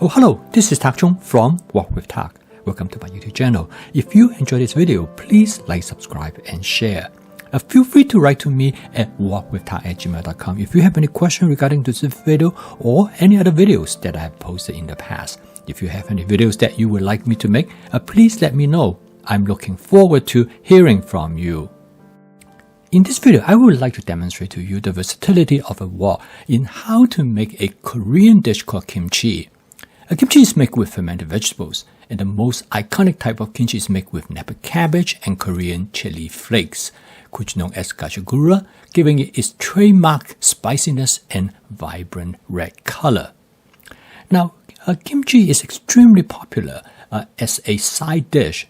Oh, hello, this is Tak Chung from Walk with Tak. Welcome to my YouTube channel. If you enjoyed this video, please like, subscribe, and share. Feel free to write to me at walkwithtak@gmail.com if you have any questions regarding this video or any other videos that I have posted in the past. If you have any videos that you would like me to make, please let me know. I'm looking forward to hearing from you. In this video, I would like to demonstrate to you the versatility of a wok in how to make a Korean dish called kimchi. Kimchi is made with fermented vegetables, and the most iconic type of kimchi is made with Napa cabbage and Korean chili flakes, which known as gachagura, giving it its trademark spiciness and vibrant red color. Now, kimchi is extremely popular as a side dish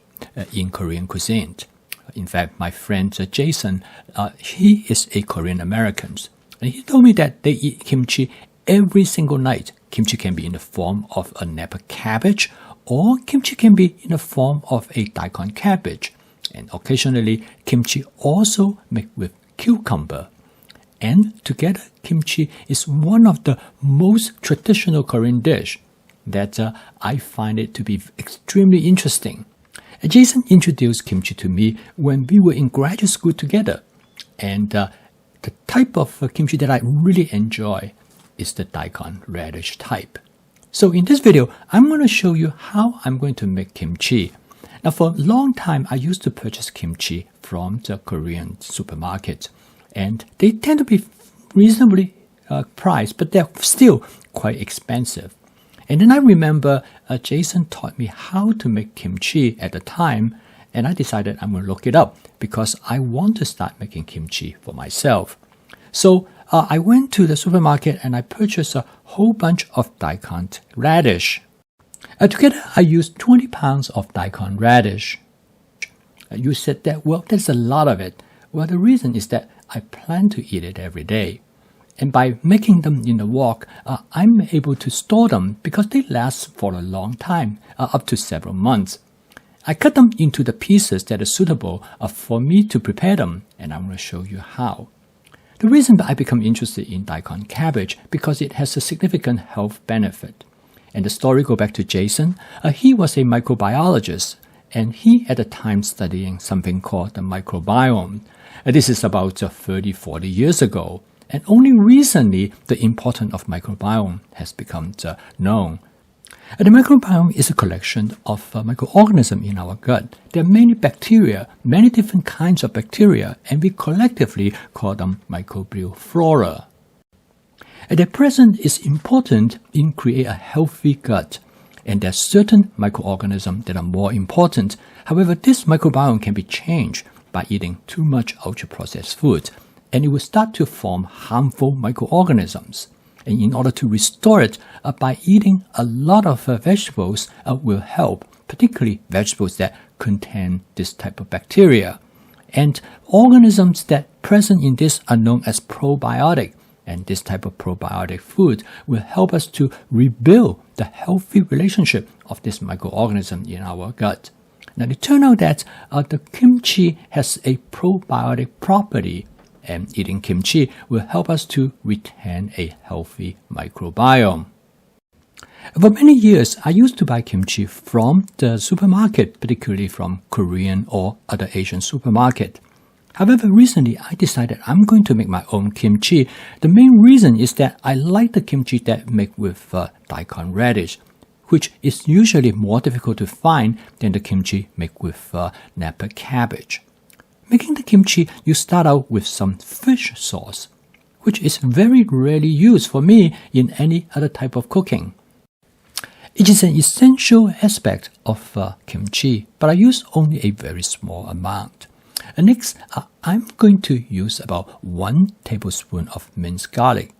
in Korean cuisine. In fact, my friend Jason, he is a Korean American, and he told me that they eat kimchi every single night. Kimchi can be in the form of a Napa cabbage, or kimchi can be in the form of a daikon cabbage. And occasionally, kimchi also made with cucumber. And together, kimchi is one of the most traditional Korean dish that I find it to be extremely interesting. Jason introduced kimchi to me when we were in graduate school together. And the type of kimchi that I really enjoy is the daikon radish type. So in this video, I'm going to show you how I'm going to make kimchi. Now, for a long time, I used to purchase kimchi from the Korean supermarket, and they tend to be reasonably priced, but they're still quite expensive. And then I remember Jason taught me how to make kimchi at the time, and I decided I'm going to look it up because I want to start making kimchi for myself. So I went to the supermarket and I purchased a whole bunch of daikon radish. Together, I used 20 pounds of daikon radish. You said that, well, there's a lot of it. Well, the reason is that I plan to eat it every day. And by making them in the wok, I'm able to store them because they last for a long time, up to several months. I cut them into the pieces that are suitable for me to prepare them, and I'm going to show you how. The reason I become interested in daikon cabbage because it has a significant health benefit. And the story goes back to Jason. He was a microbiologist, and he at the time studying something called the microbiome. This is about 30-40 years ago. And only recently, the importance of microbiome has become known. The microbiome is a collection of microorganisms in our gut. There are many bacteria, many different kinds of bacteria, and we collectively call them microbial flora. Their presence is important in creating a healthy gut, and there are certain microorganisms that are more important. However, this microbiome can be changed by eating too much ultra-processed food, and it will start to form harmful microorganisms. And in order to restore it, by eating a lot of vegetables will help, particularly vegetables that contain this type of bacteria. And organisms that present in this are known as probiotic. And this type of probiotic food will help us to rebuild the healthy relationship of this microorganism in our gut. Now, it turned out that the kimchi has a probiotic property, and eating kimchi will help us to retain a healthy microbiome. For many years, I used to buy kimchi from the supermarket, particularly from Korean or other Asian supermarket. However, recently I decided I'm going to make my own kimchi. The main reason is that I like the kimchi that make with daikon radish, which is usually more difficult to find than the kimchi made with Napa cabbage. Making the kimchi, you start out with some fish sauce, which is very rarely used for me in any other type of cooking. It is an essential aspect of kimchi, but I use only a very small amount. Next, I'm going to use about 1 tablespoon of minced garlic,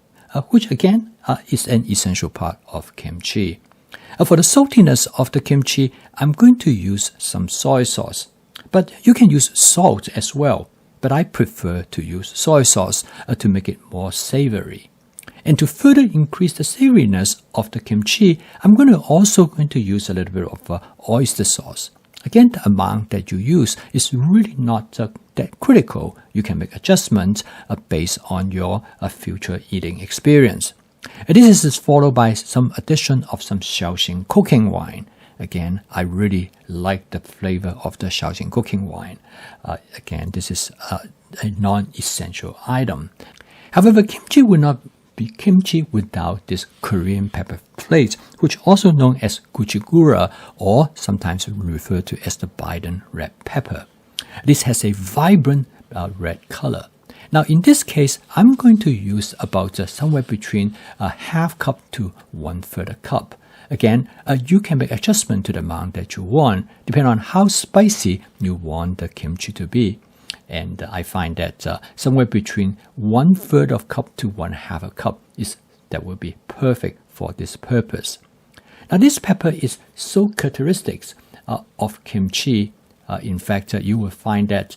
which again is an essential part of kimchi. For the saltiness of the kimchi, I'm going to use some soy sauce. But you can use salt as well, but I prefer to use soy sauce to make it more savory. And to further increase the savoriness of the kimchi, I'm also going to use a little bit of oyster sauce. Again, the amount that you use is really not that critical. You can make adjustments based on your future eating experience. And this is followed by some addition of some Shaoxing cooking wine. Again, I really like the flavor of the Shaoxing cooking wine. Again, this is a non-essential item. However, kimchi would not be kimchi without this Korean pepper plate, which also known as gochujang or sometimes referred to as the Biden red pepper. This has a vibrant red color. Now, in this case, I'm going to use about somewhere between a half cup to 1/3 cup. Again, you can make adjustment to the amount that you want, depending on how spicy you want the kimchi to be. And I find that somewhere between 1/3 of cup to 1/2 a cup that will be perfect for this purpose. Now, this pepper is so characteristic of kimchi. In fact, you will find that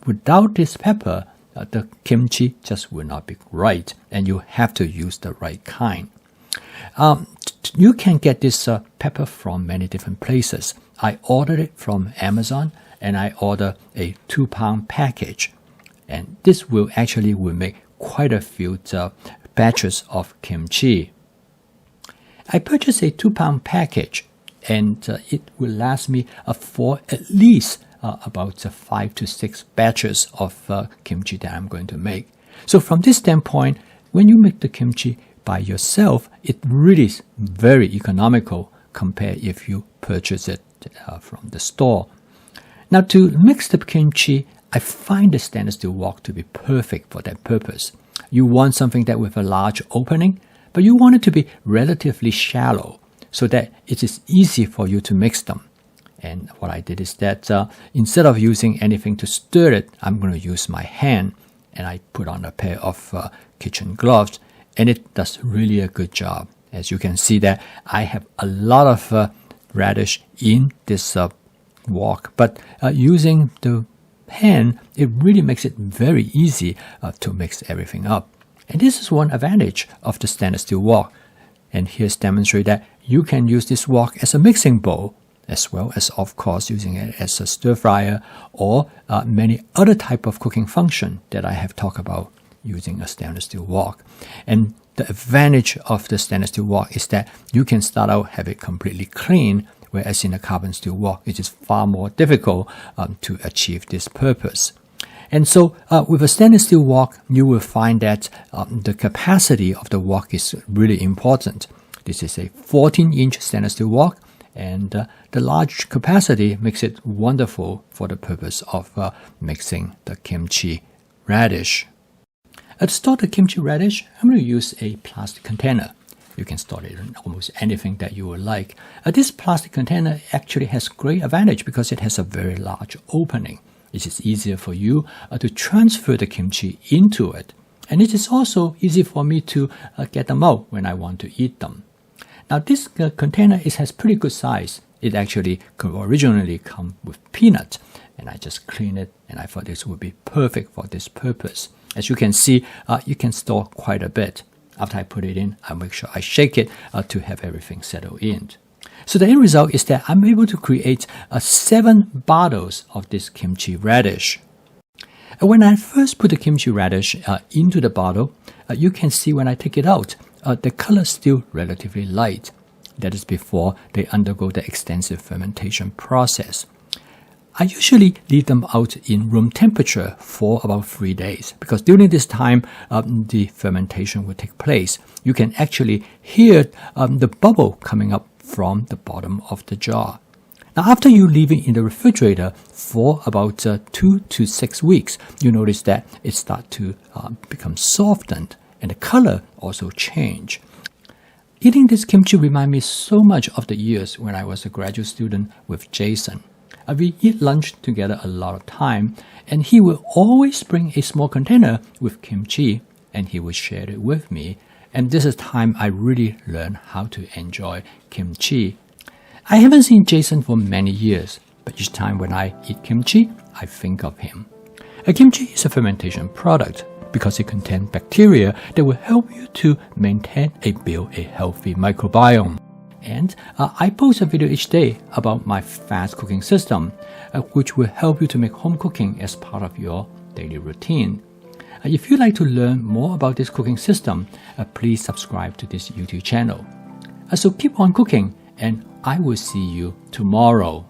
without this pepper, the kimchi just will not be right, and you have to use the right kind. You can get this pepper from many different places. I ordered it from Amazon, and I ordered a 2-pound package. And this will make quite a few batches of kimchi. I purchased a 2-pound package, and it will last me for at least about 5 to 6 batches of kimchi that I'm going to make. So from this standpoint, when you make the kimchi by yourself, it really is very economical compared if you purchase it from the store. Now, to mix the kimchi, I find the stainless steel wok to be perfect for that purpose. You want something that with a large opening, but you want it to be relatively shallow so that it is easy for you to mix them. And what I did is that instead of using anything to stir it, I'm going to use my hand, and I put on a pair of kitchen gloves, and it does really a good job. As you can see that I have a lot of radish in this wok, but using the hand, it really makes it very easy to mix everything up. And this is one advantage of the stainless steel wok. And here's demonstrate that you can use this wok as a mixing bowl, as well as, of course, using it as a stir fryer or many other type of cooking function that I have talked about using a stainless steel wok. And the advantage of the stainless steel wok is that you can start out have it completely clean, whereas in a carbon steel wok, it is far more difficult to achieve this purpose. And so with a stainless steel wok, you will find that the capacity of the wok is really important. This is a 14-inch stainless steel wok, and the large capacity makes it wonderful for the purpose of mixing the kimchi radish. To store the kimchi radish, I'm going to use a plastic container. You can store it in almost anything that you would like. This plastic container actually has great advantage because it has a very large opening. It is easier for you to transfer the kimchi into it. And it is also easy for me to get them out when I want to eat them. Now, this container has pretty good size. It actually could originally come with peanut, and I just cleaned it, and I thought this would be perfect for this purpose. As you can see, you can store quite a bit. After I put it in, I make sure I shake it to have everything settle in. So the end result is that I'm able to create 7 bottles of this kimchi radish. And when I first put the kimchi radish into the bottle, you can see when I take it out, the color is still relatively light. That is before they undergo the extensive fermentation process. I usually leave them out in room temperature for about 3 days because during this time, the fermentation will take place. You can actually hear the bubble coming up from the bottom of the jar. Now, after you leave it in the refrigerator for about 2 to 6 weeks, you notice that it starts to become softened and the color also change. Eating this kimchi reminds me so much of the years when I was a graduate student with Jason. We eat lunch together a lot of time, and he will always bring a small container with kimchi, and he will share it with me. And this is time I really learned how to enjoy kimchi. I haven't seen Jason for many years, but each time when I eat kimchi, I think of him. A kimchi is a fermentation product because it contains bacteria that will help you to maintain and build a healthy microbiome. And I post a video each day about my fast cooking system, which will help you to make home cooking as part of your daily routine. If you'd like to learn more about this cooking system, please subscribe to this YouTube channel. So keep on cooking, and I will see you tomorrow.